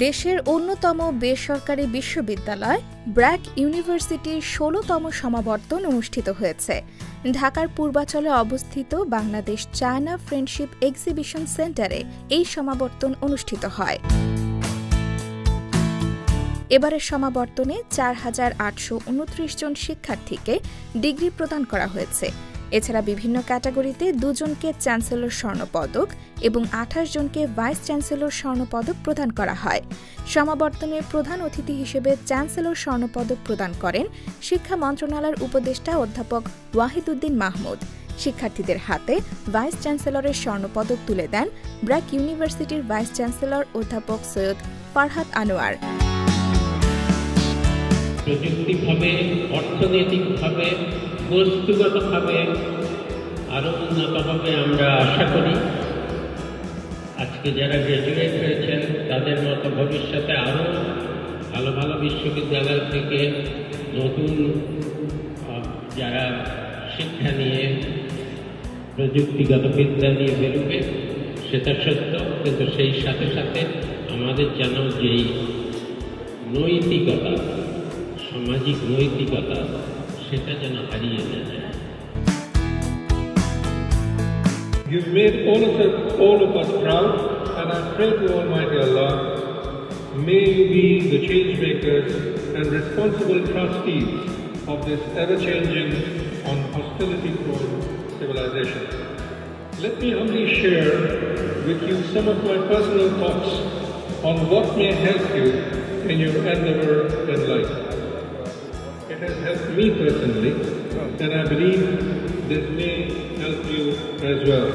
দেশের অন্যতম বেসরকারি বিশ্ববিদ্যালয় ব্র্যাক ইউনিভার্সিটির ১৬তম সমাবর্তন অনুষ্ঠিত হয়েছে। ঢাকার পূর্বাচলে অবস্থিত বাংলাদেশ চায়না ফ্রেন্ডশিপ এক্সিবিশন সেন্টারে এই সমাবর্তন অনুষ্ঠিত হয়। এবারের সমাবর্তনে ৪,৮২৯ জন শিক্ষার্থীকে ডিগ্রি প্রদান করা হয়েছে। এছাড়া বিভিন্ন ক্যাটাগরিতে ২ জনকে চ্যান্সেলর স্বর্ণপদক এবং ২৮ জনকে ভাইস চ্যান্সেলর স্বর্ণপদক প্রদান করা হয়। সমাবর্তনের প্রধান অতিথি হিসেবে চ্যান্সেলর স্বর্ণপদক প্রদান করেন শিক্ষা মন্ত্রণালয়ের উপদেষ্টা অধ্যাপক ওয়াহিদউদ্দিন মাহমুদ। শিক্ষার্থীদের হাতে ভাইস চ্যান্সেলরের স্বর্ণপদক তুলে দেন ব্র্যাক ইউনিভার্সিটির ভাইস চ্যান্সেলর অধ্যাপক সৈয়দ ফারহাত আনোয়ার। প্রযুক্তিভাবে, অর্থনৈতিকভাবে, বস্তুগতভাবে আরও উন্নত হবে আমরা আশা করি। আজকে যারা গ্র্যাজুয়েট হয়েছেন তাদের মতো ভবিষ্যতে আরও ভালো ভালো বিশ্ববিদ্যালয় থেকে নতুন যারা শিক্ষা নিয়ে প্রযুক্তিগত বিদ্যা নিয়ে বেরোবে সেটা সত্য, কিন্তু সেই সাথে সাথে আমাদের যেন যেই নৈতিকতা, সামাজিক নৈতিকতা সেটা যেন হারিয়ে না যায়। You've made all of us proud, and I pray to Almighty Allah, may you be the change makers and responsible trustees of this ever-changing and hostility-prone civilization. Let me humbly share with you some of my personal thoughts on what may help you in your endeavor in life. It has helped me personally, and I believe this may help you as well.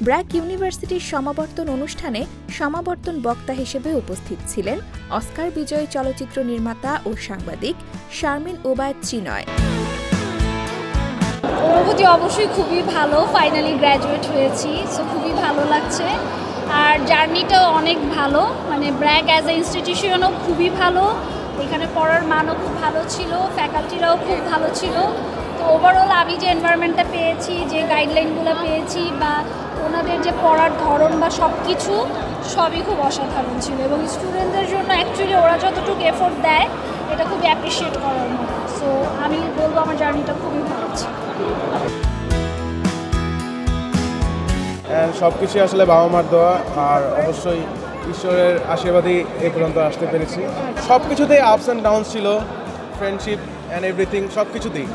BRAC ইউনিভার্সিটির সমাবর্তন অনুষ্ঠানে সমাবর্তন বক্তা হিসেবে উপস্থিত ছিলেন Oscar বিজয়ী চলচ্চিত্র নির্মাতা ও সাংবাদিক শারমিন ওবায়দ চিনয়। অনুভূতি অবশ্যই খুবই ভালো, ফাইনালি গ্র্যাজুয়েট হয়েছি, সো খুবই ভালো লাগছে। আর জার্নিটাও অনেক ভালো, মানে ব্র্যাক অ্যাজ এ ইনস্টিটিউশনও খুবই ভালো, এখানে পড়ার মানও খুব ভালো ছিল, ফ্যাকাল্টিরাও খুব ভালো ছিল। তো ওভারঅল আমি যে এনভায়রনমেন্টটা পেয়েছি, যে গাইডলাইনগুলো পেয়েছি বা ওনাদের যে পড়ার ধরন বা সব কিছু সবই খুব অসাধারণ ছিল, এবং স্টুডেন্টদের জন্য অ্যাকচুয়ালি ওরা যতটুকু এফোর্ট দেয় এটা খুবই অ্যাপ্রিসিয়েট করার মতো। সো আমি বলবো আমার জার্নিটা খুবই ভালো ছিল। সব কিছু আসলে বাবা মার দোয়া আর অবশ্যই ঈশ্বরের আশীর্বাদই এ পর্যন্ত আসতে পেরেছি। সব কিছুতেই আপস অ্যান্ড ডাউন ছিল, ফ্রেন্ডশিপ অ্যান্ড এভরিথিং সব কিছুতেই,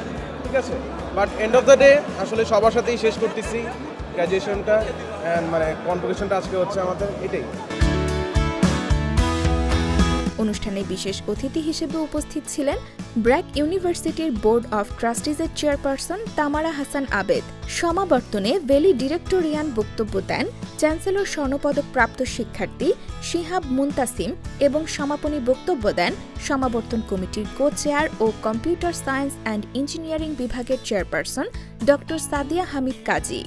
ঠিক আছে। But end of the day আসলে সবার সাথেই শেষ করতেছি গ্র্যাজুয়েশনটা, অ্যান্ড মানে কনভোকেশনটা আজকে হচ্ছে আমাদের, এটাই। অনুষ্ঠানে বিশেষ অতিথি হিসেবে উপস্থিত ছিলেন ব্র্যাক ইউনিভার্সিটির বোর্ড অফ ট্রাস্টিজের চেয়ারপারসন তামারা হাসান আবেদ। সমাবর্তনে ভেলি ডিরেক্টরিয়ান বক্তব্য দেন চ্যান্সেলর স্বর্ণপদক প্রাপ্ত শিক্ষার্থী শিহাব মুনতাসিম এবং সমাপনী বক্তব্য দেন সমাবর্তন কমিটির কো চেয়ার ও কম্পিউটার সায়েন্স অ্যান্ড ইঞ্জিনিয়ারিং বিভাগের চেয়ারপারসন ড. সাদিয়া হামিদ কাজী।